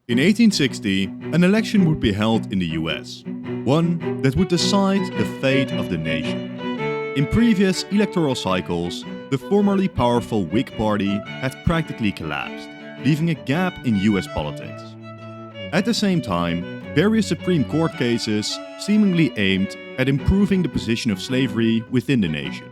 In 1860, an election would be held in the US, one that would decide the fate of the nation. In previous electoral cycles, the formerly powerful Whig Party had practically collapsed, leaving a gap in US politics. At the same time, various Supreme Court cases seemingly aimed at improving the position of slavery within the nation.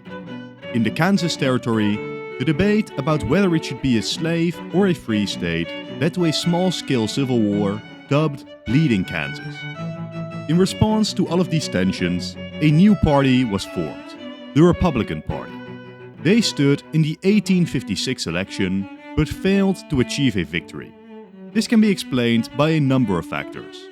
In the Kansas Territory, the debate about whether it should be a slave or a free state led to a small-scale civil war dubbed Bleeding Kansas. In response to all of these tensions, a new party was formed, the Republican Party. They stood in the 1856 election, but failed to achieve a victory. This can be explained by a number of factors.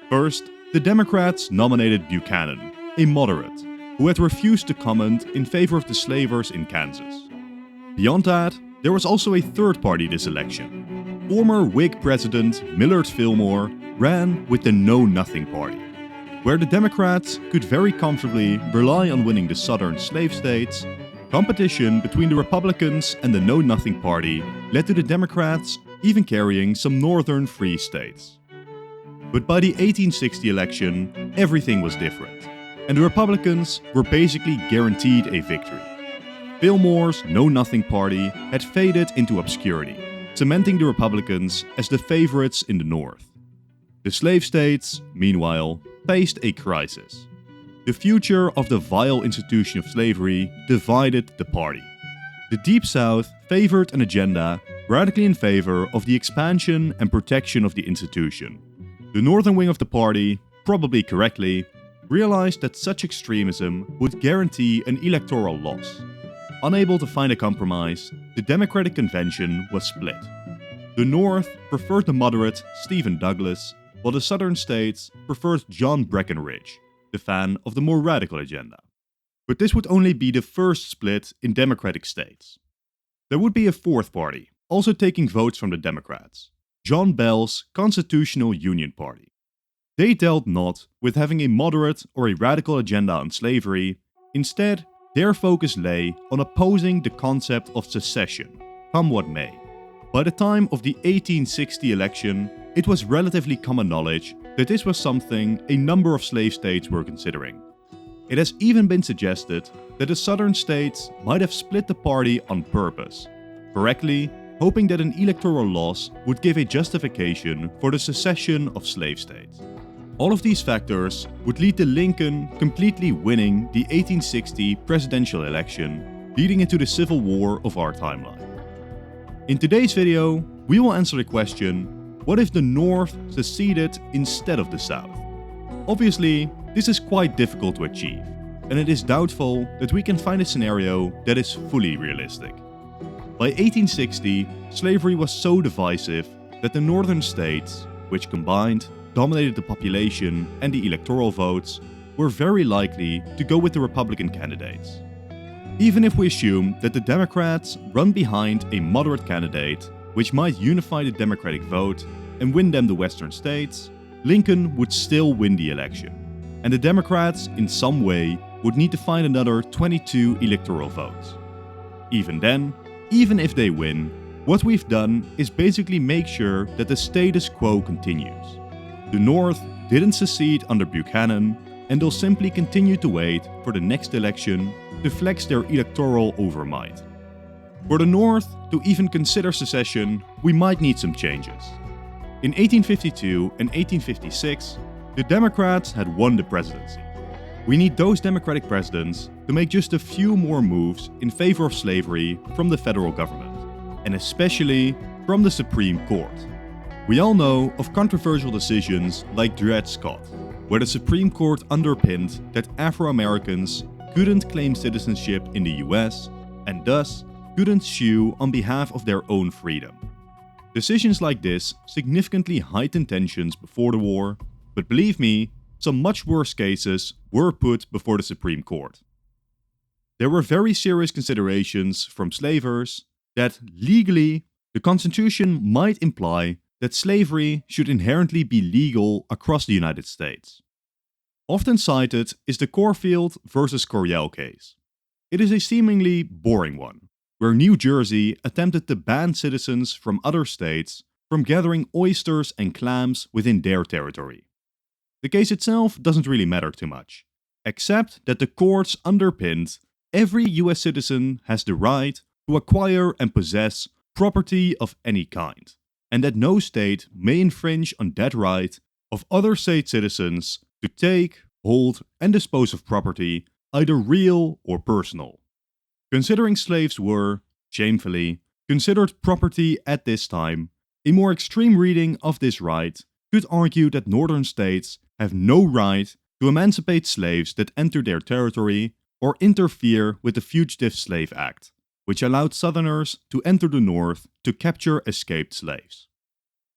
First, the Democrats nominated Buchanan, a moderate, who had refused to comment in favor of the slavers in Kansas. Beyond that, there was also a third party this election. Former Whig President Millard Fillmore ran with the Know Nothing Party, where the Democrats could very comfortably rely on winning the southern slave states. Competition between the Republicans and the Know Nothing Party led to the Democrats even carrying some northern free states. But by the 1860 election, everything was different, and the Republicans were basically guaranteed a victory. Fillmore's Know Nothing Party had faded into obscurity, cementing the Republicans as the favorites in the North. The slave states, meanwhile, faced a crisis. The future of the vile institution of slavery divided the party. The Deep South favored an agenda radically in favor of the expansion and protection of the institution. The northern wing of the party, probably correctly, realized that such extremism would guarantee an electoral loss. Unable to find a compromise, the Democratic Convention was split. The North preferred the moderate Stephen Douglas, while the southern states preferred John Breckinridge, the fan of the more radical agenda. But this would only be the first split in Democratic states. There would be a fourth party, also taking votes from the Democrats, John Bell's Constitutional Union Party. They dealt not with having a moderate or a radical agenda on slavery. Instead, their focus lay on opposing the concept of secession, come what may. By the time of the 1860 election, it was relatively common knowledge that this was something a number of slave states were considering. It has even been suggested that the southern states might have split the party on purpose, correctly hoping that an electoral loss would give a justification for the secession of slave states. All of these factors would lead to Lincoln completely winning the 1860 presidential election, leading into the Civil War of our timeline. In today's video, we will answer the question, what if the North seceded instead of the South? Obviously, this is quite difficult to achieve, and it is doubtful that we can find a scenario that is fully realistic. By 1860, slavery was so divisive that the northern states, which combined dominated the population and the electoral votes, were very likely to go with the Republican candidates. Even if we assume that the Democrats run behind a moderate candidate, which might unify the Democratic vote and win them the western states, Lincoln would still win the election, and the Democrats in some way would need to find another 22 electoral votes. Even then, even if they win, what we've done is basically make sure that the status quo continues. The North didn't secede under Buchanan, and they'll simply continue to wait for the next election to flex their electoral overmight. For the North to even consider secession, we might need some changes. In 1852 and 1856, the Democrats had won the presidency. We need those Democratic presidents to make just a few more moves in favor of slavery from the federal government, and especially from the Supreme Court. We all know of controversial decisions like Dred Scott, where the Supreme Court underpinned that Afro-Americans couldn't claim citizenship in the US and thus couldn't sue on behalf of their own freedom. Decisions like this significantly heightened tensions before the war, but believe me, some much worse cases were put before the Supreme Court. There were very serious considerations from slavers that legally the Constitution might imply that slavery should inherently be legal across the United States. Often cited is the Corfield versus Coriell case. It is a seemingly boring one, where New Jersey attempted to ban citizens from other states from gathering oysters and clams within their territory. The case itself doesn't really matter too much, except that the courts underpinned every US citizen has the right to acquire and possess property of any kind, and that no state may infringe on that right of other state citizens to take, hold, and dispose of property, either real or personal. Considering slaves were, shamefully, considered property at this time, a more extreme reading of this right could argue that northern states have no right to emancipate slaves that enter their territory or interfere with the Fugitive Slave Act, which allowed Southerners to enter the North to capture escaped slaves.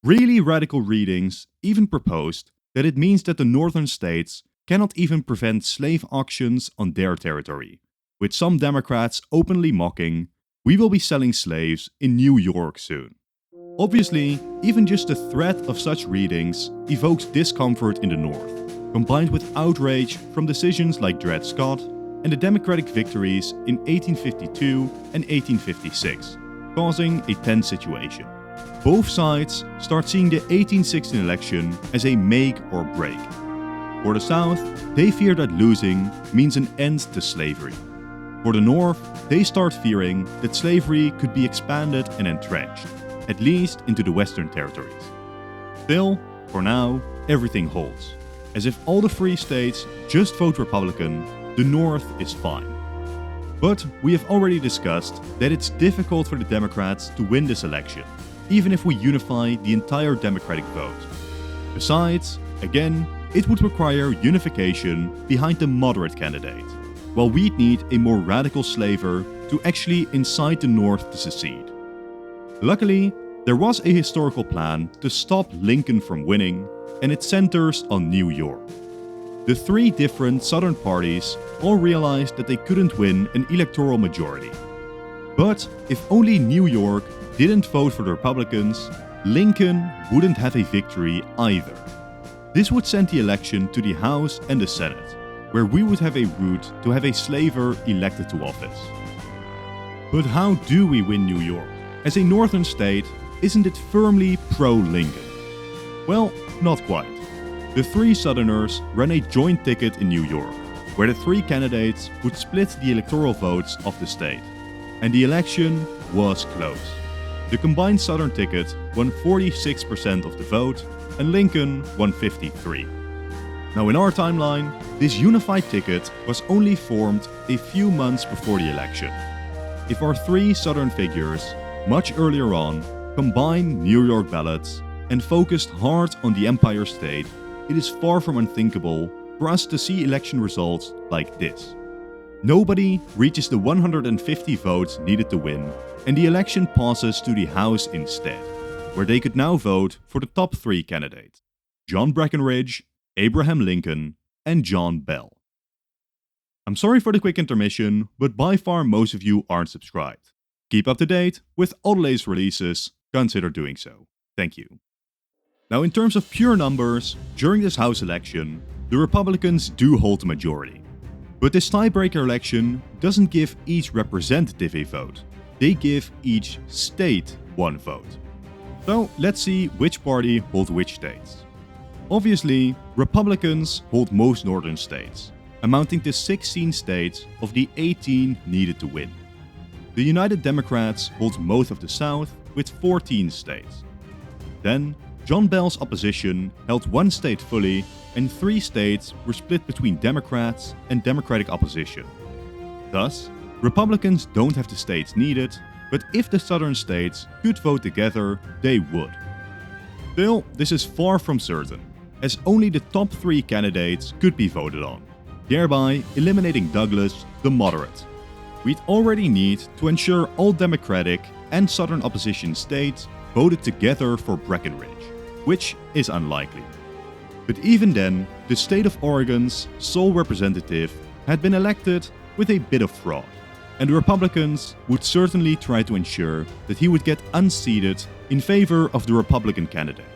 Really radical readings even proposed that it means that the northern states cannot even prevent slave auctions on their territory, with some Democrats openly mocking, "We will be selling slaves in New York soon." Obviously, even just the threat of such readings evokes discomfort in the North, combined with outrage from decisions like Dred Scott and the Democratic victories in 1852 and 1856, causing a tense situation. Both sides start seeing the 1816 election as a make or break. For the South, they fear that losing means an end to slavery. For the North, they start fearing that slavery could be expanded and entrenched, at least into the Western territories. Still, for now, everything holds. As if all the free states just vote Republican, the North is fine. But we have already discussed that it's difficult for the Democrats to win this election, even if we unify the entire Democratic vote. Besides, again, it would require unification behind the moderate candidate, while we'd need a more radical slaver to actually incite the North to secede. Luckily, there was a historical plan to stop Lincoln from winning, and it centers on New York. The three different Southern parties all realized that they couldn't win an electoral majority. But if only New York didn't vote for the Republicans, Lincoln wouldn't have a victory either. This would send the election to the House and the Senate, where we would have a route to have a slaver elected to office. But how do we win New York? As a northern state, isn't it firmly pro-Lincoln? Well, not quite. The three Southerners ran a joint ticket in New York, where the three candidates would split the electoral votes of the state. And the election was close. The combined Southern ticket won 46% of the vote, and Lincoln won 53%. Now in our timeline, this unified ticket was only formed a few months before the election. If our three Southern figures, much earlier on, combined New York ballots and focused hard on the Empire State, it is far from unthinkable for us to see election results like this. Nobody reaches the 150 votes needed to win, and the election passes to the House instead, where they could now vote for the top three candidates: John Breckinridge, Abraham Lincoln, and John Bell. I'm sorry for the quick intermission, but by far most of you aren't subscribed. Keep up to date with all the latest releases, consider doing so. Thank you. Now in terms of pure numbers, during this House election, the Republicans do hold the majority. But this tiebreaker election doesn't give each representative a vote, they give each state one vote. So let's see which party holds which states. Obviously, Republicans hold most northern states, amounting to 16 states of the 18 needed to win. The United Democrats hold most of the South with 14 states. Then, John Bell's opposition held one state fully, and 3 states were split between Democrats and Democratic opposition. Thus, Republicans don't have the states needed, but if the southern states could vote together, they would. Still, this is far from certain, as only the top 3 candidates could be voted on, thereby eliminating Douglas, the moderate. We'd already need to ensure all Democratic and Southern opposition states voted together for Breckinridge, which is unlikely. But even then, the state of Oregon's sole representative had been elected with a bit of fraud, and the Republicans would certainly try to ensure that he would get unseated in favor of the Republican candidate,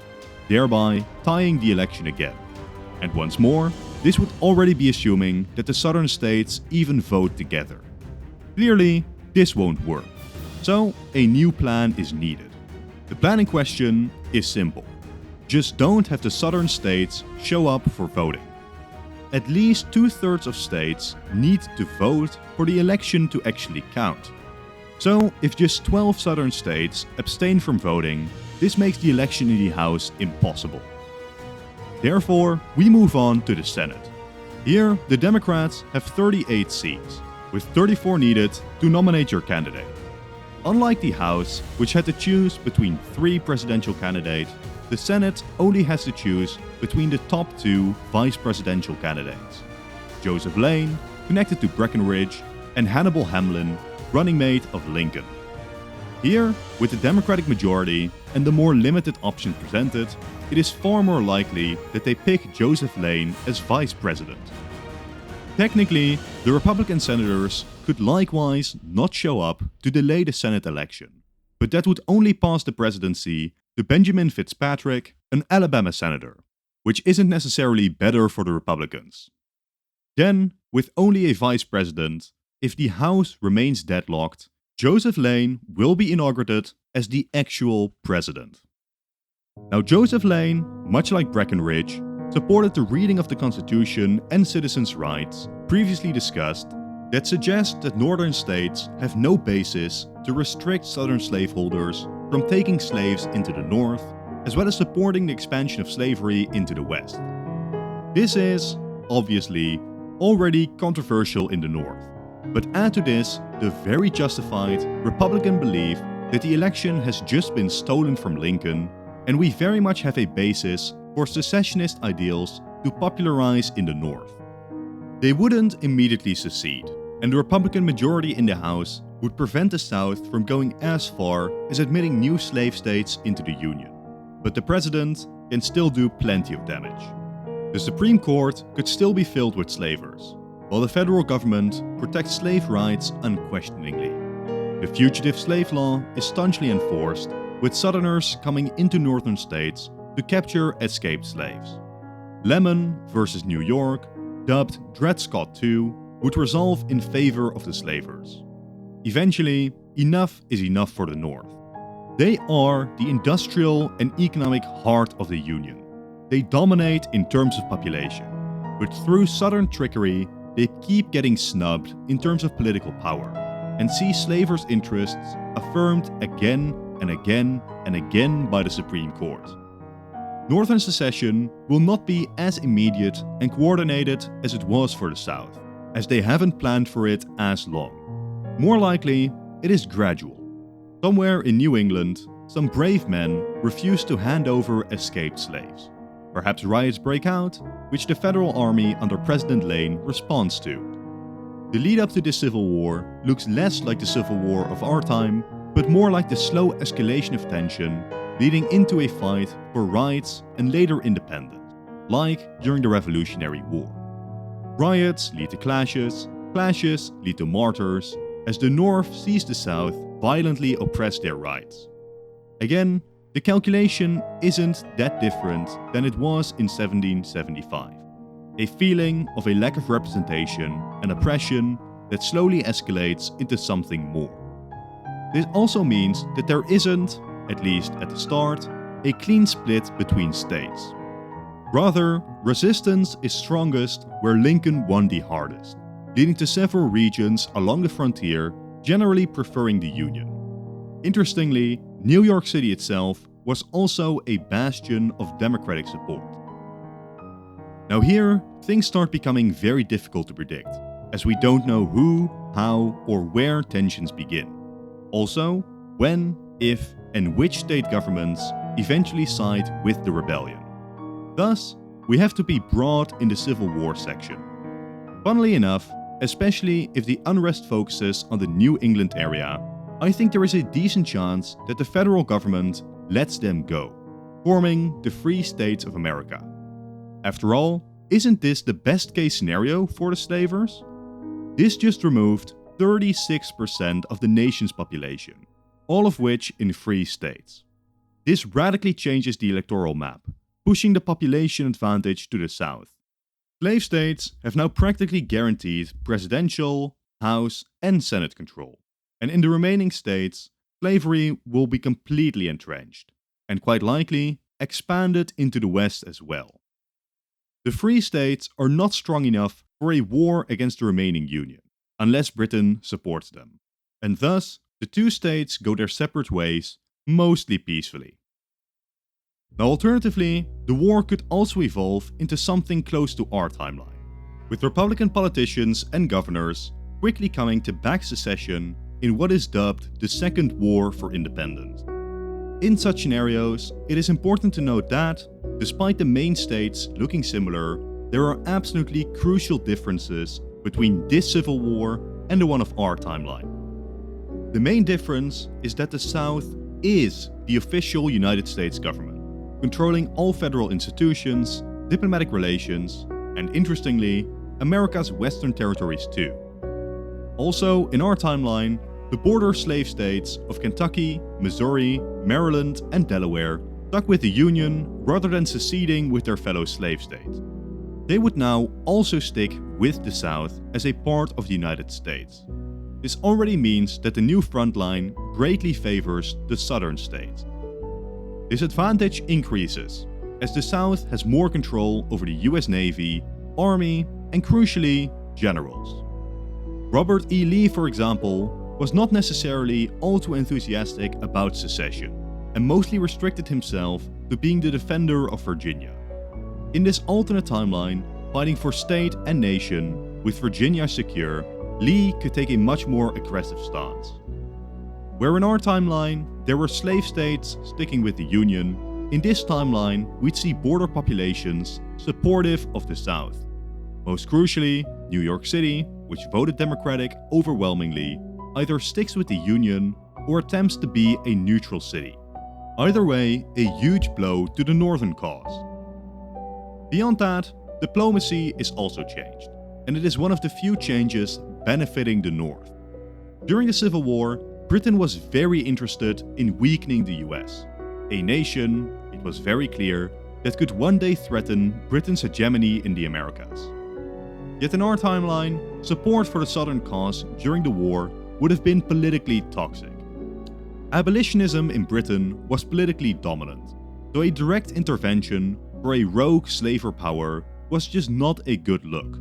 thereby tying the election again. And once more, this would already be assuming that the southern states even vote together. Clearly, this won't work, so a new plan is needed. The plan in question is simple. Just don't have the southern states show up for voting. At least 2/3 of states need to vote for the election to actually count. So, if just 12 southern states abstain from voting, this makes the election in the House impossible. Therefore, we move on to the Senate. Here, the Democrats have 38 seats, with 34 needed to nominate your candidate. Unlike the House, which had to choose between 3 presidential candidates, the Senate only has to choose between the top 2 vice presidential candidates. Joseph Lane, connected to Breckinridge, and Hannibal Hamlin, running mate of Lincoln. Here, with the Democratic majority and the more limited options presented, it is far more likely that they pick Joseph Lane as vice president. Technically, the Republican senators could likewise not show up to delay the Senate election, but that would only pass the presidency to Benjamin Fitzpatrick, an Alabama senator, which isn't necessarily better for the Republicans. Then, with only a vice president, if the House remains deadlocked, Joseph Lane will be inaugurated as the actual president. Now, Joseph Lane, much like Breckinridge, supported the reading of the Constitution and citizens' rights previously discussed that suggest that northern states have no basis to restrict southern slaveholders from taking slaves into the north, as well as supporting the expansion of slavery into the west. This is, obviously, already controversial in the north, but add to this the very justified Republican belief that the election has just been stolen from Lincoln, and we very much have a basis for secessionist ideals to popularize in the north. They wouldn't immediately secede, and the Republican majority in the House would prevent the South from going as far as admitting new slave states into the Union. But the president can still do plenty of damage. The Supreme Court could still be filled with slavers, while the federal government protects slave rights unquestioningly. The fugitive slave law is staunchly enforced, with Southerners coming into northern states to capture escaped slaves. Lemon versus New York, dubbed Dred Scott II, would resolve in favor of the slavers. Eventually, enough is enough for the North. They are the industrial and economic heart of the Union. They dominate in terms of population, but through Southern trickery, they keep getting snubbed in terms of political power, and see slavers' interests affirmed again and again and again by the Supreme Court. Northern secession will not be as immediate and coordinated as it was for the South, as they haven't planned for it as long. More likely, it is gradual. Somewhere in New England, some brave men refuse to hand over escaped slaves. Perhaps riots break out, which the Federal Army under President Lane responds to. The lead up to this civil war looks less like the civil war of our time, but more like the slow escalation of tension leading into a fight for rights and later independence, like during the Revolutionary War. Riots lead to clashes, clashes lead to martyrs, as the North sees the South violently oppress their rights. Again, the calculation isn't that different than it was in 1775. A feeling of a lack of representation and oppression that slowly escalates into something more. This also means that there isn't, at least at the start, a clean split between states. Rather, resistance is strongest where Lincoln won the hardest, leading to several regions along the frontier generally preferring the Union. Interestingly, New York City itself was also a bastion of Democratic support. Now here, things start becoming very difficult to predict, as we don't know who, how, or where tensions begin. Also, when, if, and which state governments eventually side with the rebellion. Thus, we have to be broad in the Civil War section. Funnily enough, especially if the unrest focuses on the New England area, I think there is a decent chance that the federal government lets them go, forming the Free States of America. After all, isn't this the best case scenario for the slavers? This just removed 36% of the nation's population, all of which in free states. This radically changes the electoral map, pushing the population advantage to the south. Slave states have now practically guaranteed presidential, House, and Senate control, and in the remaining states, slavery will be completely entrenched. and quite likely expanded into the West as well. The Free States are not strong enough for a war against the remaining Union, unless Britain supports them, and thus the two states go their separate ways, mostly peacefully. Now alternatively, the war could also evolve into something close to our timeline, with Republican politicians and governors quickly coming to back secession in what is dubbed the Second War for Independence. In such scenarios, it is important to note that, despite the main states looking similar, there are absolutely crucial differences between this civil war and the one of our timeline. The main difference is that the South is the official United States government, controlling all federal institutions, diplomatic relations, and interestingly, America's Western territories too. Also, in our timeline, the border slave states of Kentucky, Missouri, Maryland, and Delaware stuck with the Union rather than seceding with their fellow slave states. They would now also stick with the South as a part of the United States. This already means that the new front line greatly favors the southern states. This advantage increases as the South has more control over the US Navy, Army, and crucially, generals. Robert E. Lee, for example, was not necessarily all too enthusiastic about secession, and mostly restricted himself to being the defender of Virginia. In this alternate timeline, fighting for state and nation, with Virginia secure, Lee could take a much more aggressive stance. Where in our timeline, there were slave states sticking with the Union, in this timeline we'd see border populations supportive of the South. Most crucially, New York City, which voted Democratic overwhelmingly, either sticks with the Union or attempts to be a neutral city. Either way, a huge blow to the northern cause. Beyond that, diplomacy is also changed, and it is one of the few changes benefiting the North. During the Civil War, Britain was very interested in weakening the US, a nation, it was very clear, that could one day threaten Britain's hegemony in the Americas. Yet in our timeline, support for the Southern cause during the war would have been politically toxic. Abolitionism in Britain was politically dominant, so a direct intervention for a rogue slaver power was just not a good look.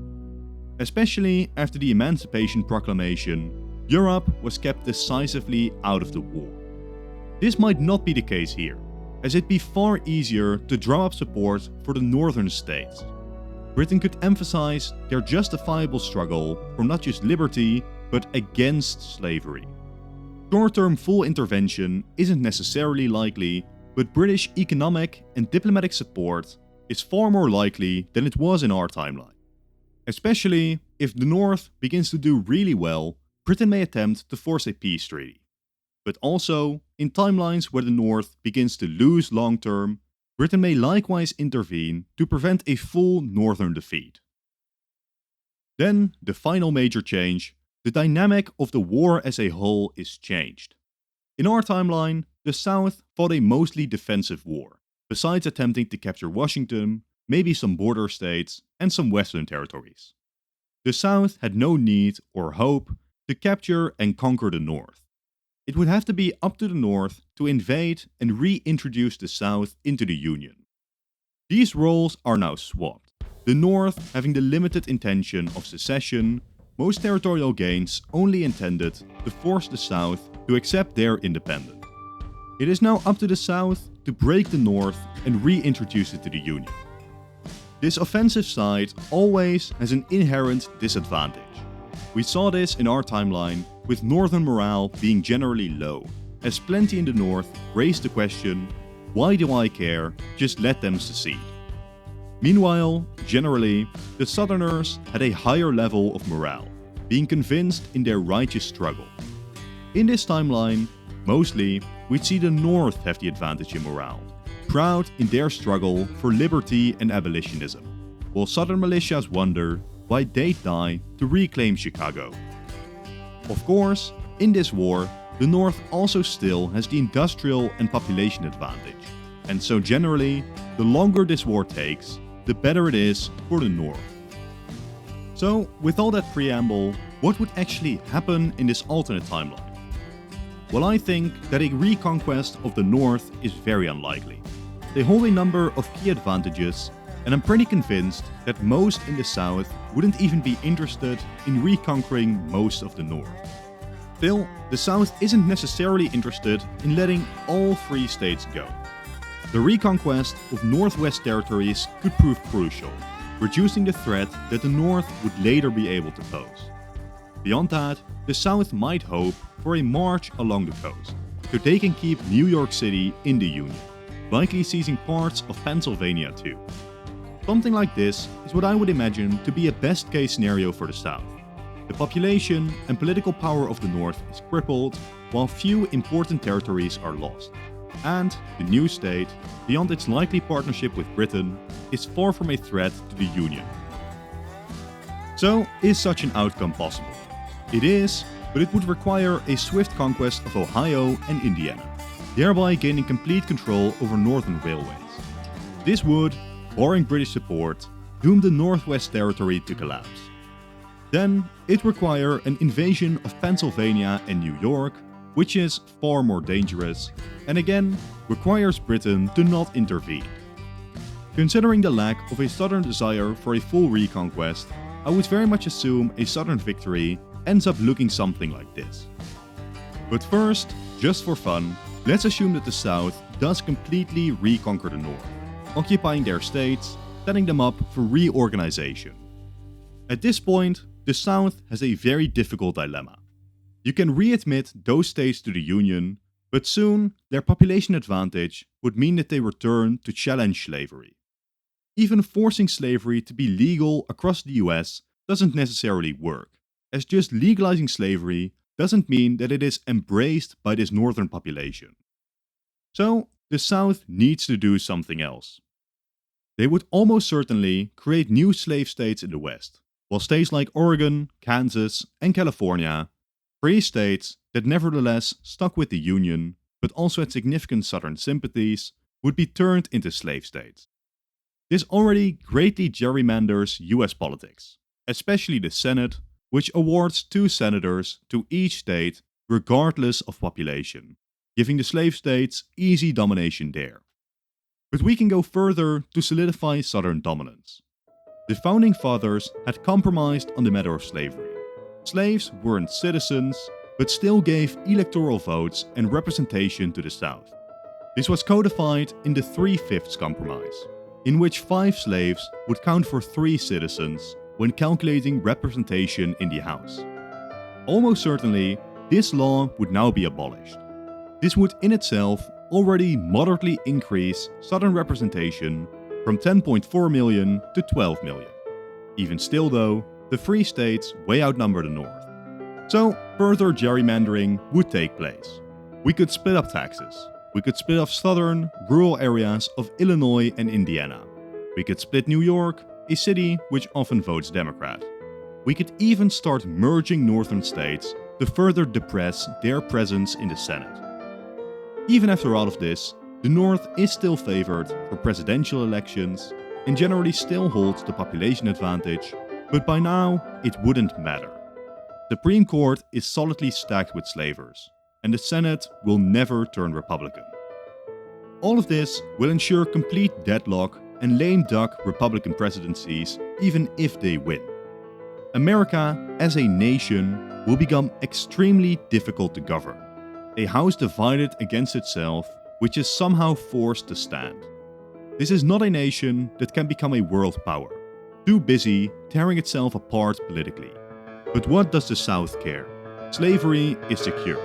Especially after the Emancipation Proclamation, Europe was kept decisively out of the war. This might not be the case here, as it'd be far easier to drum up support for the northern states. Britain could emphasize their justifiable struggle for not just liberty, but against slavery. Short-term full intervention isn't necessarily likely, but British economic and diplomatic support is far more likely than it was in our timeline. Especially if the North begins to do really well, Britain may attempt to force a peace treaty. But also, in timelines where the North begins to lose long-term, Britain may likewise intervene to prevent a full northern defeat. Then, the final major change, the dynamic of the war as a whole is changed. In our timeline, the South fought a mostly defensive war, besides attempting to capture Washington, maybe some border states, and some western territories. The South had no need or hope to capture and conquer the North. It would have to be up to the North to invade and reintroduce the South into the Union. These roles are now swapped, the North having the limited intention of secession, most territorial gains only intended to force the South to accept their independence. It is now up to the South to break the North and reintroduce it to the Union. This offensive side always has an inherent disadvantage. We saw this in our timeline with Northern morale being generally low, as plenty in the North raised the question, why do I care, just let them secede. Meanwhile, generally, the Southerners had a higher level of morale, being convinced in their righteous struggle. In this timeline, mostly, we'd see the North have the advantage in morale, proud in their struggle for liberty and abolitionism, while Southern militias wonder why they'd die to reclaim Chicago. Of course, in this war, the North also still has the industrial and population advantage, and so generally, the longer this war takes, the better it is for the North. So, with all that preamble, what would actually happen in this alternate timeline? Well, I think that a reconquest of the North is very unlikely. They hold a number of key advantages, and I'm pretty convinced that most in the South wouldn't even be interested in reconquering most of the North. Still, the South isn't necessarily interested in letting all free states go. The reconquest of Northwest territories could prove crucial, reducing the threat that the North would later be able to pose. Beyond that, the South might hope for a march along the coast, so they can keep New York City in the Union, likely seizing parts of Pennsylvania too. Something like this is what I would imagine to be a best-case scenario for the South. The population and political power of the North is crippled, while few important territories are lost. And the new state, beyond its likely partnership with Britain, is far from a threat to the Union. So, is such an outcome possible? It is, but it would require a swift conquest of Ohio and Indiana, thereby gaining complete control over northern railways. This would, barring British support, doom the Northwest Territory to collapse. Then, it would require an invasion of Pennsylvania and New York, which is far more dangerous, and again, requires Britain to not intervene. Considering the lack of a southern desire for a full reconquest, I would very much assume a southern victory ends up looking something like this. But first, just for fun, let's assume that the South does completely reconquer the North, occupying their states, setting them up for reorganization. At this point, the South has a very difficult dilemma. You can readmit those states to the Union, but soon their population advantage would mean that they return to challenge slavery. Even forcing slavery to be legal across the US doesn't necessarily work, as just legalizing slavery doesn't mean that it is embraced by this northern population. So, the South needs to do something else. They would almost certainly create new slave states in the West, while states like Oregon, Kansas, and California, free states that nevertheless stuck with the Union, but also had significant Southern sympathies, would be turned into slave states. This already greatly gerrymanders US politics, especially the Senate, which awards 2 senators to each state regardless of population, giving the slave states easy domination there. But we can go further to solidify Southern dominance. The Founding Fathers had compromised on the matter of slavery. Slaves weren't citizens, but still gave electoral votes and representation to the South. This was codified in the 3/5 Compromise, in which 5 slaves would count for 3 citizens when calculating representation in the House. Almost certainly, this law would now be abolished. This would in itself already moderately increase Southern representation from 10.4 million to 12 million. Even still though, the free states way outnumber the North. So, further gerrymandering would take place. We could split up taxes. We could split off southern, rural areas of Illinois and Indiana. We could split New York, a city which often votes Democrat. We could even start merging northern states to further depress their presence in the Senate. Even after all of this, the North is still favored for presidential elections and generally still holds the population advantage, but by now it wouldn't matter. The Supreme Court is solidly stacked with slavers, and the Senate will never turn Republican. All of this will ensure complete deadlock and lame duck Republican presidencies even if they win. America as a nation will become extremely difficult to govern, a house divided against itself which is somehow forced to stand. This is not a nation that can become a world power, too busy tearing itself apart politically. But what does the South care? Slavery is secured,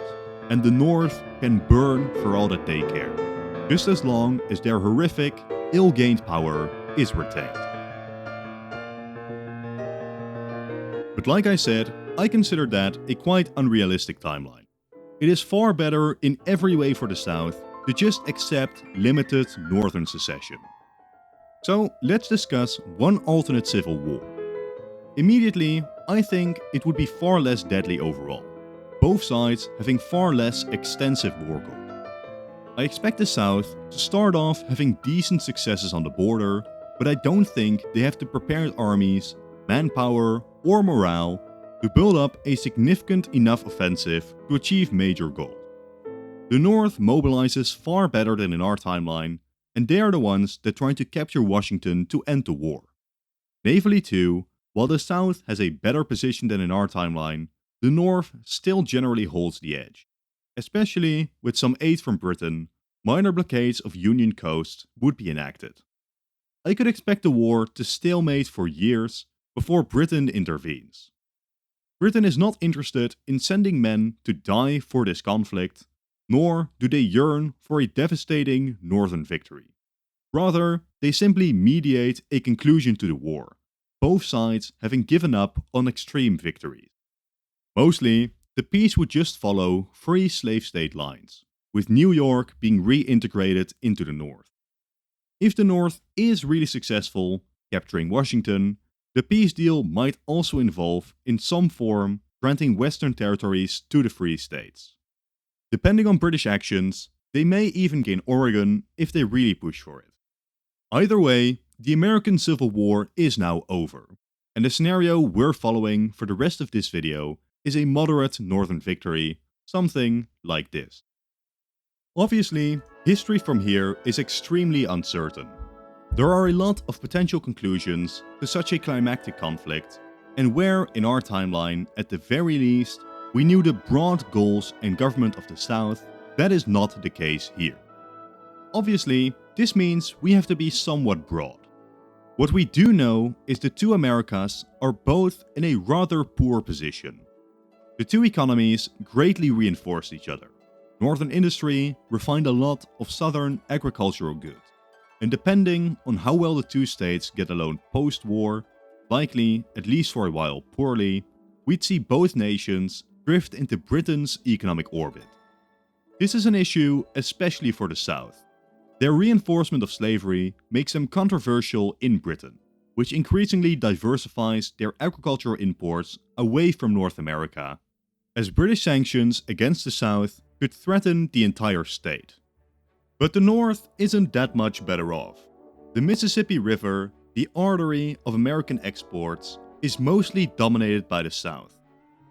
and the North can burn for all that they care, just as long as their horrific, ill-gained power is retained. But like I said, I consider that a quite unrealistic timeline. It is far better in every way for the South to just accept limited northern secession. So let's discuss one alternate civil war. Immediately, I think it would be far less deadly overall, both sides having far less extensive war gold. I expect the South to start off having decent successes on the border, but I don't think they have the prepared armies, manpower, or morale to build up a significant enough offensive to achieve major goals. The North mobilizes far better than in our timeline, and they are the ones that try to capture Washington to end the war. Navally too, while the South has a better position than in our timeline, the North still generally holds the edge. Especially with some aid from Britain, minor blockades of Union coasts would be enacted. I could expect the war to stalemate for years before Britain intervenes. Britain is not interested in sending men to die for this conflict, nor do they yearn for a devastating northern victory. Rather, they simply mediate a conclusion to the war, both sides having given up on extreme victories. Mostly, the peace would just follow free slave state lines, with New York being reintegrated into the North. If the North is really successful capturing Washington, the peace deal might also involve, in some form, granting Western territories to the Free States. Depending on British actions, they may even gain Oregon if they really push for it. Either way, the American Civil War is now over, and the scenario we're following for the rest of this video is a moderate northern victory, something like this. Obviously, history from here is extremely uncertain. There are a lot of potential conclusions to such a climactic conflict, and where in our timeline, at the very least, we knew the broad goals and government of the South, that is not the case here. Obviously, this means we have to be somewhat broad. What we do know is the two Americas are both in a rather poor position. The two economies greatly reinforced each other. Northern industry refined a lot of southern agricultural goods, and depending on how well the two states get along post-war, likely, at least for a while poorly, we'd see both nations drift into Britain's economic orbit. This is an issue especially for the South. Their reinforcement of slavery makes them controversial in Britain, which increasingly diversifies their agricultural imports away from North America, as British sanctions against the South could threaten the entire state. But the North isn't that much better off. The Mississippi River, the artery of American exports, is mostly dominated by the South.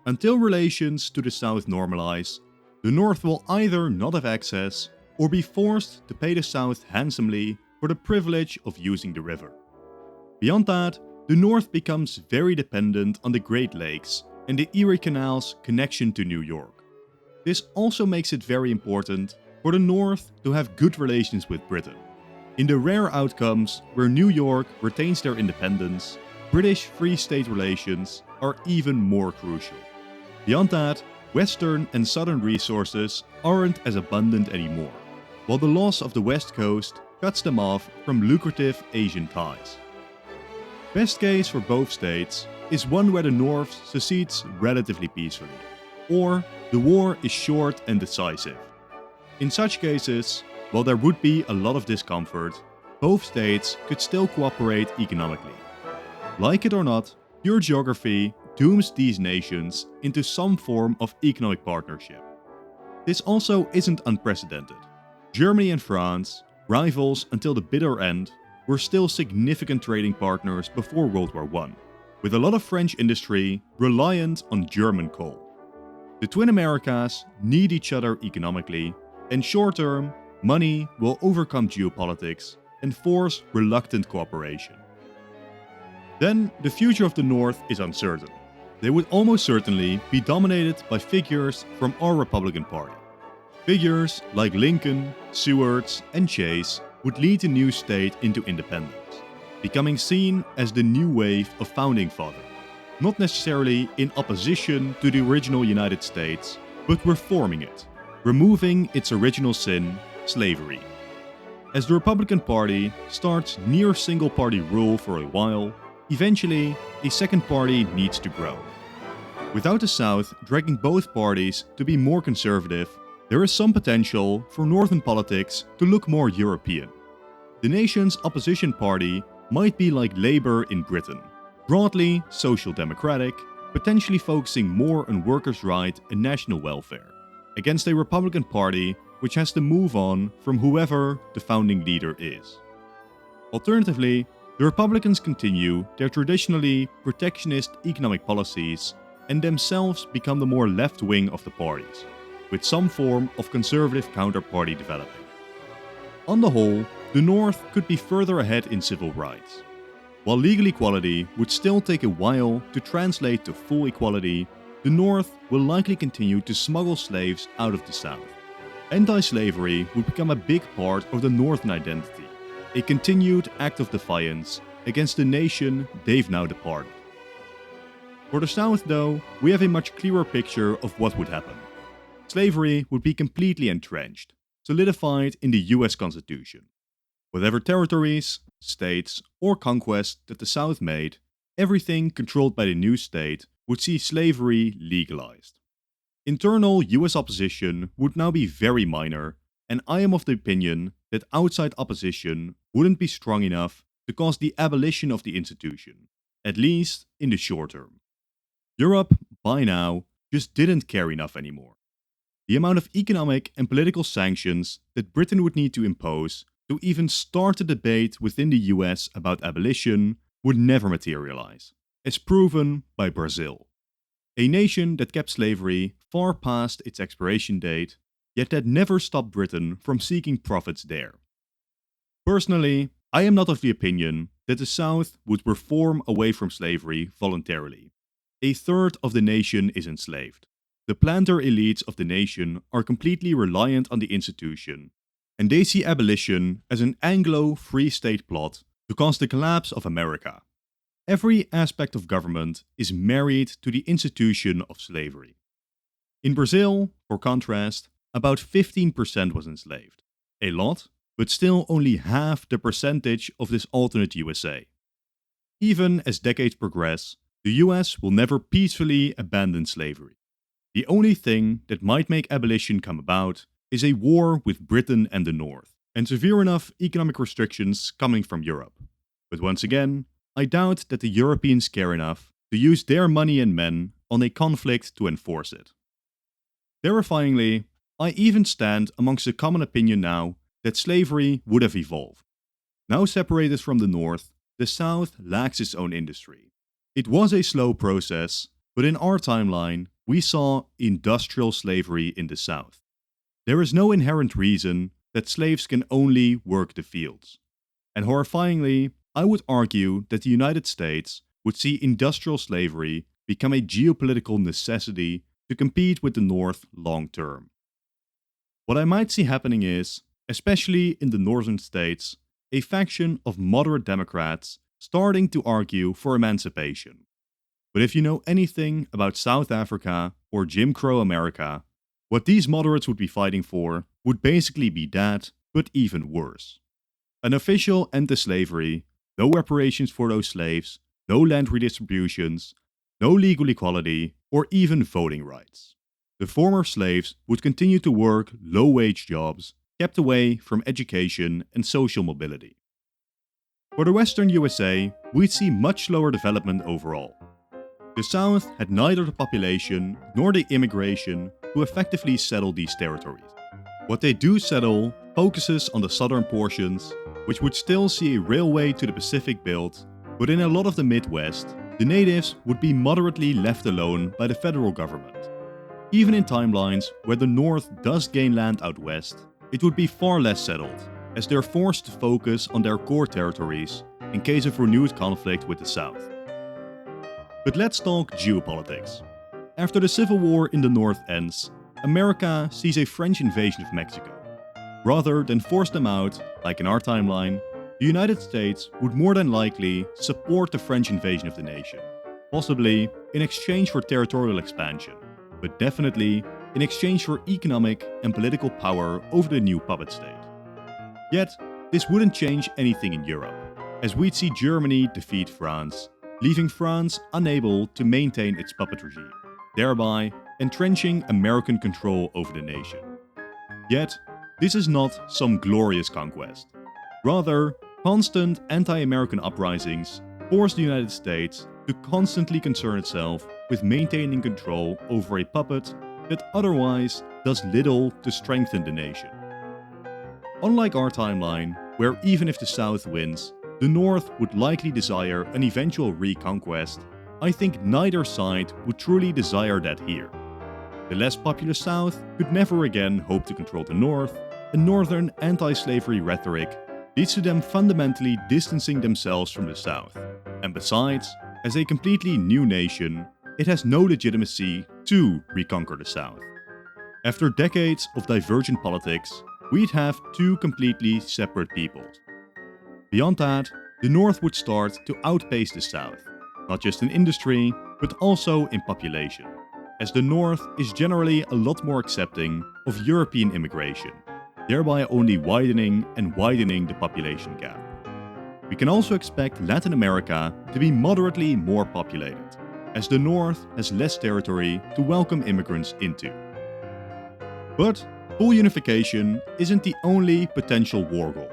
Until relations to the South normalize, the North will either not have access or be forced to pay the South handsomely for the privilege of using the river. Beyond that, the North becomes very dependent on the Great Lakes and the Erie Canal's connection to New York. This also makes it very important for the North to have good relations with Britain. In the rare outcomes where New York retains their independence, British Free State relations are even more crucial. Beyond that, Western and Southern resources aren't as abundant anymore, while the loss of the West Coast cuts them off from lucrative Asian ties. Best case for both states is one where the North secedes relatively peacefully, or the war is short and decisive. In such cases, while there would be a lot of discomfort, both states could still cooperate economically. Like it or not, pure geography dooms these nations into some form of economic partnership. This also isn't unprecedented. Germany and France, rivals until the bitter end, were still significant trading partners before World War I, with a lot of French industry reliant on German coal. The twin Americas need each other economically, and short-term, money will overcome geopolitics and force reluctant cooperation. Then, the future of the North is uncertain. They would almost certainly be dominated by figures from our Republican Party. Figures like Lincoln, Seward, and Chase would lead the new state into independence, becoming seen as the new wave of founding fathers, not necessarily in opposition to the original United States, but reforming it, removing its original sin, slavery. As the Republican Party starts near single-party rule for a while, eventually a second party needs to grow. Without the South dragging both parties to be more conservative, there is some potential for Northern politics to look more European. The nation's opposition party might be like Labour in Britain, broadly social democratic, potentially focusing more on workers' rights and national welfare, against a Republican Party which has to move on from whoever the founding leader is. Alternatively, the Republicans continue their traditionally protectionist economic policies and themselves become the more left wing of the parties. with some form of conservative counterparty developing. On the whole, the North could be further ahead in civil rights. While legal equality would still take a while to translate to full equality, the North will likely continue to smuggle slaves out of the South. Anti-slavery would become a big part of the Northern identity, a continued act of defiance against the nation they've now departed. For the South, though, we have a much clearer picture of what would happen. Slavery would be completely entrenched, solidified in the US Constitution. Whatever territories, states, or conquests that the South made, everything controlled by the new state would see slavery legalized. Internal US opposition would now be very minor, and I am of the opinion that outside opposition wouldn't be strong enough to cause the abolition of the institution, at least in the short term. Europe, by now, just didn't care enough anymore. The amount of economic and political sanctions that Britain would need to impose to even start a debate within the US about abolition would never materialize, as proven by Brazil, a nation that kept slavery far past its expiration date, yet that never stopped Britain from seeking profits there. Personally, I am not of the opinion that the South would reform away from slavery voluntarily. A third of the nation is enslaved. The planter elites of the nation are completely reliant on the institution, and they see abolition as an Anglo-Free State plot to cause the collapse of America. Every aspect of government is married to the institution of slavery. In Brazil, for contrast, about 15% was enslaved. A lot, but still only half the percentage of this alternate USA. Even as decades progress, the US will never peacefully abandon slavery. The only thing that might make abolition come about is a war with Britain and the North, and severe enough economic restrictions coming from Europe. But once again, I doubt that the Europeans care enough to use their money and men on a conflict to enforce it. Terrifyingly, I even stand amongst the common opinion now that slavery would have evolved. Now separated from the North, the South lacks its own industry. It was a slow process, but in our timeline, we saw industrial slavery in the South. There is no inherent reason that slaves can only work the fields. And horrifyingly, I would argue that the United States would see industrial slavery become a geopolitical necessity to compete with the North long term. What I might see happening is, especially in the northern states, a faction of moderate Democrats starting to argue for emancipation. But if you know anything about South Africa or Jim Crow America, what these moderates would be fighting for would basically be that, but even worse. An official end to slavery, no reparations for those slaves, no land redistributions, no legal equality, or even voting rights. The former slaves would continue to work low-wage jobs, kept away from education and social mobility. For the Western USA, we'd see much slower development overall. The South had neither the population nor the immigration to effectively settle these territories. What they do settle focuses on the southern portions, which would still see a railway to the Pacific built, but in a lot of the Midwest, the natives would be moderately left alone by the federal government. Even in timelines where the North does gain land out west, it would be far less settled, as they're forced to focus on their core territories in case of renewed conflict with the South. But let's talk geopolitics. After the Civil War in the North ends, America sees a French invasion of Mexico. Rather than force them out, like in our timeline, the United States would more than likely support the French invasion of the nation, possibly in exchange for territorial expansion, but definitely in exchange for economic and political power over the new puppet state. Yet, this wouldn't change anything in Europe, as we'd see Germany defeat France, leaving France unable to maintain its puppet regime, thereby entrenching American control over the nation. Yet, this is not some glorious conquest. Rather, constant anti-American uprisings force the United States to constantly concern itself with maintaining control over a puppet that otherwise does little to strengthen the nation. Unlike our timeline, where even if the South wins, the North would likely desire an eventual reconquest, I think neither side would truly desire that here. The less populous South could never again hope to control the North, and Northern anti-slavery rhetoric leads to them fundamentally distancing themselves from the South. And besides, as a completely new nation, it has no legitimacy to reconquer the South. After decades of divergent politics, we'd have two completely separate peoples. Beyond that, the North would start to outpace the South, not just in industry, but also in population, as the North is generally a lot more accepting of European immigration, thereby only widening and widening the population gap. We can also expect Latin America to be moderately more populated, as the North has less territory to welcome immigrants into. But full unification isn't the only potential war goal.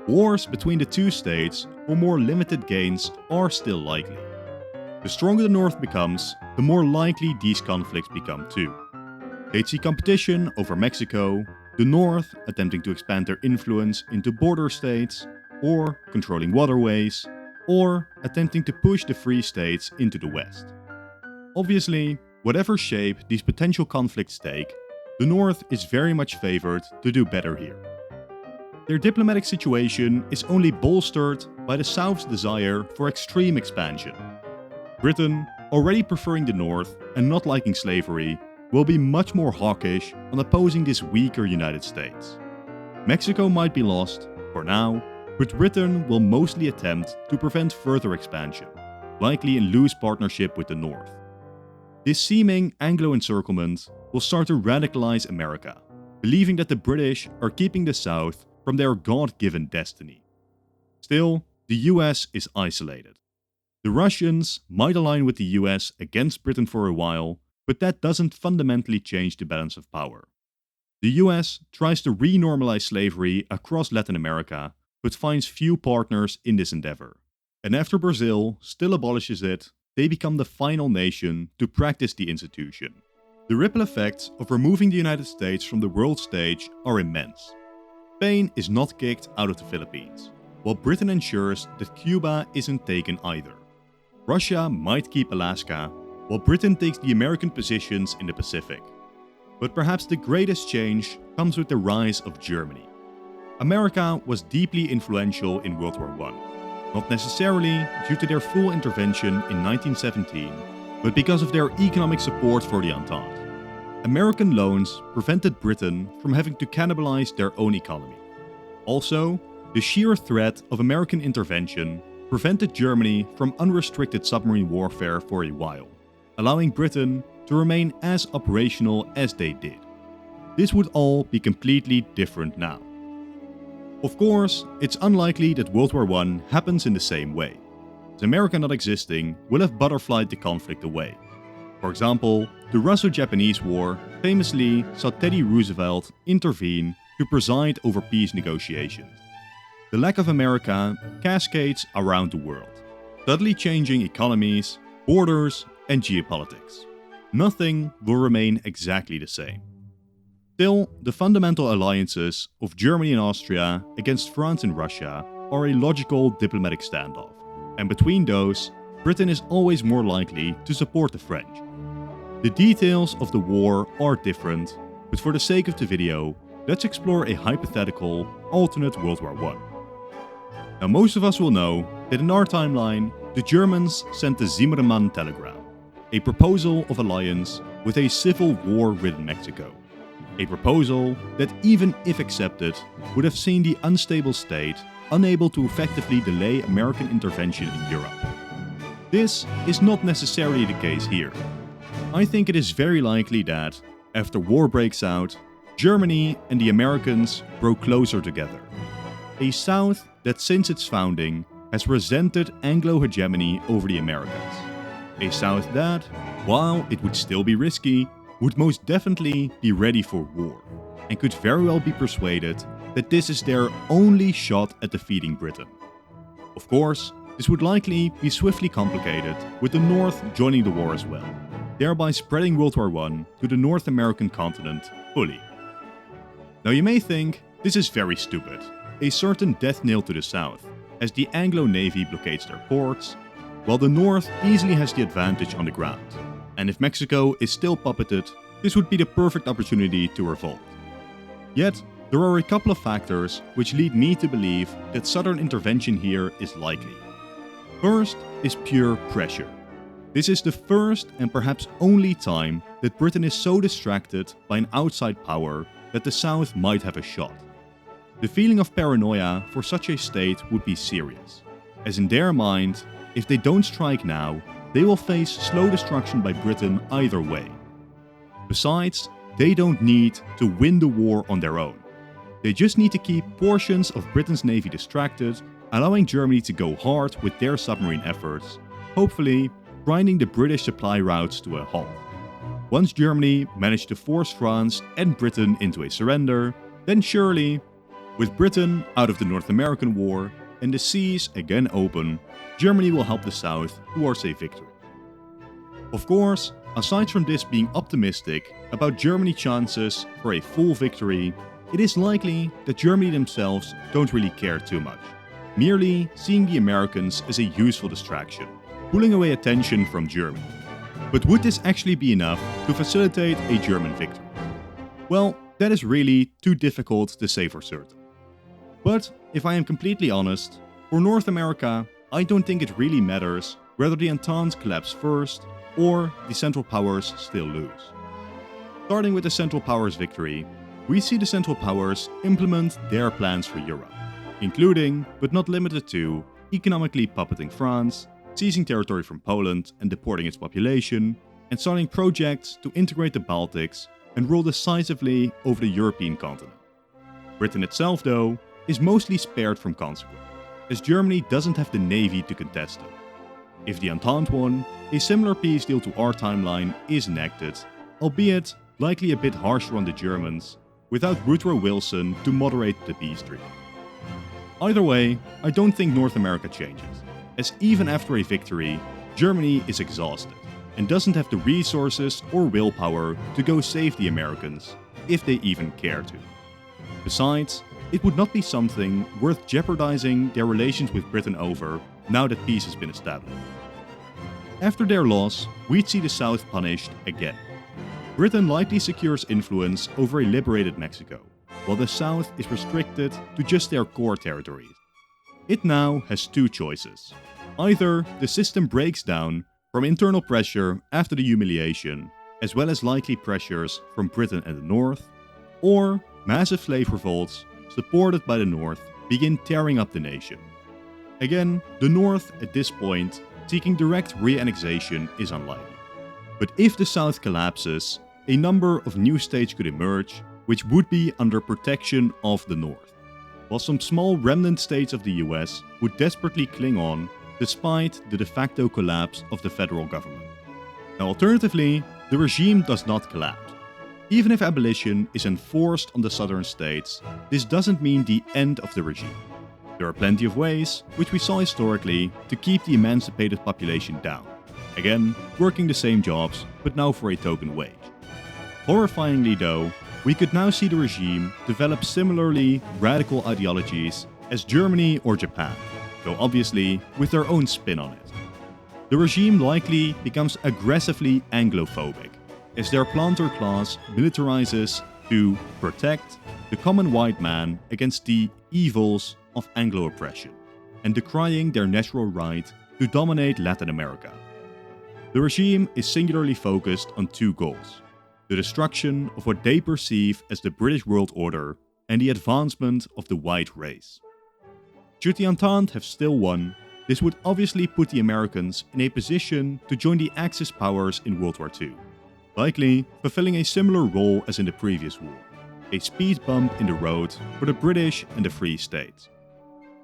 Wars between the two states for more limited gains are still likely. The stronger the North becomes, the more likely these conflicts become too. They'd see competition over Mexico, the North attempting to expand their influence into border states, or controlling waterways, or attempting to push the free states into the West. Obviously, whatever shape these potential conflicts take, the North is very much favored to do better here. Their diplomatic situation is only bolstered by the South's desire for extreme expansion. Britain, already preferring the North and not liking slavery, will be much more hawkish on opposing this weaker United States. Mexico might be lost, for now, but Britain will mostly attempt to prevent further expansion, likely in loose partnership with the North. This seeming Anglo-encirclement will start to radicalize America, believing that the British are keeping the South from their God-given destiny. Still, the US is isolated. The Russians might align with the US against Britain for a while, but that doesn't fundamentally change the balance of power. The US tries to re-normalize slavery across Latin America, but finds few partners in this endeavor. And after Brazil still abolishes it, they become the final nation to practice the institution. The ripple effects of removing the United States from the world stage are immense. Spain is not kicked out of the Philippines, while Britain ensures that Cuba isn't taken either. Russia might keep Alaska, while Britain takes the American positions in the Pacific. But perhaps the greatest change comes with the rise of Germany. America was deeply influential in World War I, not necessarily due to their full intervention in 1917, but because of their economic support for the Entente. American loans prevented Britain from having to cannibalize their own economy. Also, the sheer threat of American intervention prevented Germany from unrestricted submarine warfare for a while, allowing Britain to remain as operational as they did. This would all be completely different now. Of course, it's unlikely that World War I happens in the same way, as America not existing will have butterflied the conflict away. For example, the Russo-Japanese War famously saw Teddy Roosevelt intervene to preside over peace negotiations. The lack of America cascades around the world, subtly changing economies, borders, and geopolitics. Nothing will remain exactly the same. Still, the fundamental alliances of Germany and Austria against France and Russia are a logical diplomatic standoff, and between those, Britain is always more likely to support the French. The details of the war are different, but for the sake of the video, let's explore a hypothetical, alternate World War I. Now most of us will know that in our timeline, the Germans sent the Zimmermann telegram, a proposal of alliance with a civil war-ridden Mexico. A proposal that, even if accepted, would have seen the unstable state unable to effectively delay American intervention in Europe. This is not necessarily the case here. I think it is very likely that, after war breaks out, Germany and the Americans grow closer together. A South that since its founding has resented Anglo hegemony over the Americas. A South that, while it would still be risky, would most definitely be ready for war, and could very well be persuaded that this is their only shot at defeating Britain. Of course, this would likely be swiftly complicated with the North joining the war as well, thereby spreading World War I to the North American continent fully. Now you may think this is very stupid, a certain death knell to the South, as the Anglo Navy blockades their ports, while the North easily has the advantage on the ground. And if Mexico is still puppeted, this would be the perfect opportunity to revolt. Yet, there are a couple of factors which lead me to believe that Southern intervention here is likely. First is pure pressure. This is the first and perhaps only time that Britain is so distracted by an outside power that the South might have a shot. The feeling of paranoia for such a state would be serious, as in their mind, if they don't strike now, they will face slow destruction by Britain either way. Besides, they don't need to win the war on their own. They just need to keep portions of Britain's navy distracted, allowing Germany to go hard with their submarine efforts, hopefully grinding the British supply routes to a halt. Once Germany managed to force France and Britain into a surrender, then surely, with Britain out of the North American War and the seas again open, Germany will help the South towards a victory. Of course, aside from this being optimistic about Germany's chances for a full victory, it is likely that Germany themselves don't really care too much, merely seeing the Americans as a useful distraction, pulling away attention from Germany. But would this actually be enough to facilitate a German victory? Well, that is really too difficult to say for certain. But if I am completely honest, for North America, I don't think it really matters whether the Entente collapse first or the Central Powers still lose. Starting with the Central Powers victory, we see the Central Powers implement their plans for Europe, including, but not limited to, economically puppeting France, seizing territory from Poland and deporting its population, and starting projects to integrate the Baltics and rule decisively over the European continent. Britain itself, though, is mostly spared from consequence, as Germany doesn't have the navy to contest them. If the Entente won, a similar peace deal to our timeline is enacted, albeit likely a bit harsher on the Germans, without Woodrow Wilson to moderate the peace treaty. Either way, I don't think North America changes, as even after a victory, Germany is exhausted and doesn't have the resources or willpower to go save the Americans, if they even care to. Besides, it would not be something worth jeopardizing their relations with Britain over now that peace has been established. After their loss, we'd see the South punished again. Britain likely secures influence over a liberated Mexico, while the South is restricted to just their core territories. It now has two choices. Either the system breaks down from internal pressure after the humiliation, as well as likely pressures from Britain and the North, or massive slave revolts supported by the North begin tearing up the nation. Again, the North at this point seeking direct re-annexation is unlikely. But if the South collapses, a number of new states could emerge which would be under protection of the North, while some small remnant states of the US would desperately cling on despite the de facto collapse of the federal government. Now, alternatively, the regime does not collapse. Even if abolition is enforced on the southern states, this doesn't mean the end of the regime. There are plenty of ways, which we saw historically, to keep the emancipated population down. Again, working the same jobs, but now for a token wage. Horrifyingly though, we could now see the regime develop similarly radical ideologies as Germany or Japan, though obviously with their own spin on it. The regime likely becomes aggressively Anglophobic, as their planter class militarizes to protect the common white man against the evils of Anglo oppression, and decrying their natural right to dominate Latin America. The regime is singularly focused on two goals: the destruction of what they perceive as the British world order and the advancement of the white race. Should the Entente have still won, this would obviously put the Americans in a position to join the Axis powers in World War II, likely fulfilling a similar role as in the previous war, a speed bump in the road for the British and the Free States.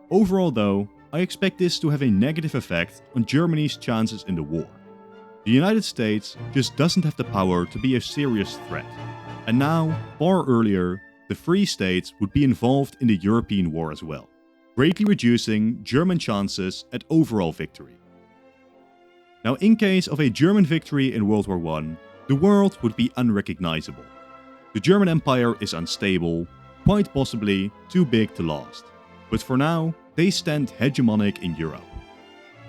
Overall though, I expect this to have a negative effect on Germany's chances in the war. The United States just doesn't have the power to be a serious threat, and now, far earlier, the Free States would be involved in the European war as well, greatly reducing German chances at overall victory. Now, in case of a German victory in World War I, the world would be unrecognizable. The German Empire is unstable, quite possibly too big to last. But for now, they stand hegemonic in Europe.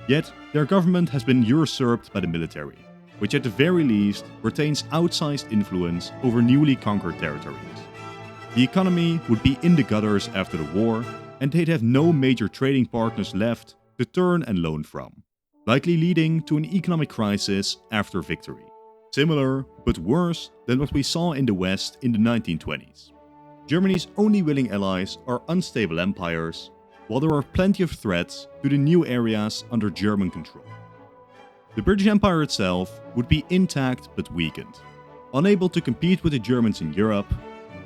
Yet, their government has been usurped by the military, which at the very least retains outsized influence over newly conquered territories. The economy would be in the gutters after the war, and they'd have no major trading partners left to turn and loan from, likely leading to an economic crisis after victory. Similar, but worse than what we saw in the West in the 1920s. Germany's only willing allies are unstable empires, while there are plenty of threats to the new areas under German control. The British Empire itself would be intact but weakened, unable to compete with the Germans in Europe,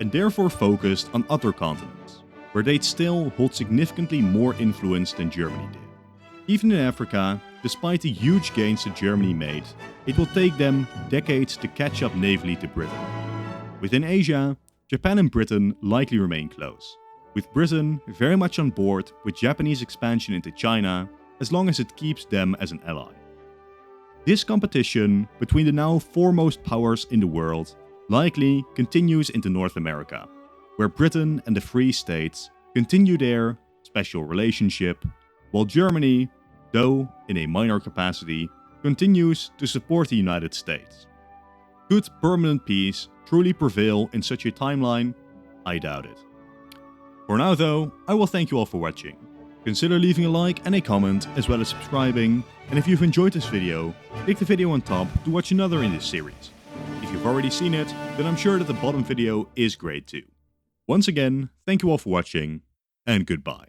and therefore focused on other continents, where they'd still hold significantly more influence than Germany did. Even in Africa, despite the huge gains that Germany made, it will take them decades to catch up navally to Britain. Within Asia, Japan and Britain likely remain close, with Britain very much on board with Japanese expansion into China as long as it keeps them as an ally. This competition between the now foremost powers in the world likely continues into North America, where Britain and the Free States continue their special relationship, while Germany, though in a minor capacity, continues to support the United States. Could permanent peace truly prevail in such a timeline? I doubt it. For now though, I will thank you all for watching. Consider leaving a like and a comment, as well as subscribing, and if you've enjoyed this video, click the video on top to watch another in this series. If you've already seen it, then I'm sure that the bottom video is great too. Once again, thank you all for watching, and goodbye.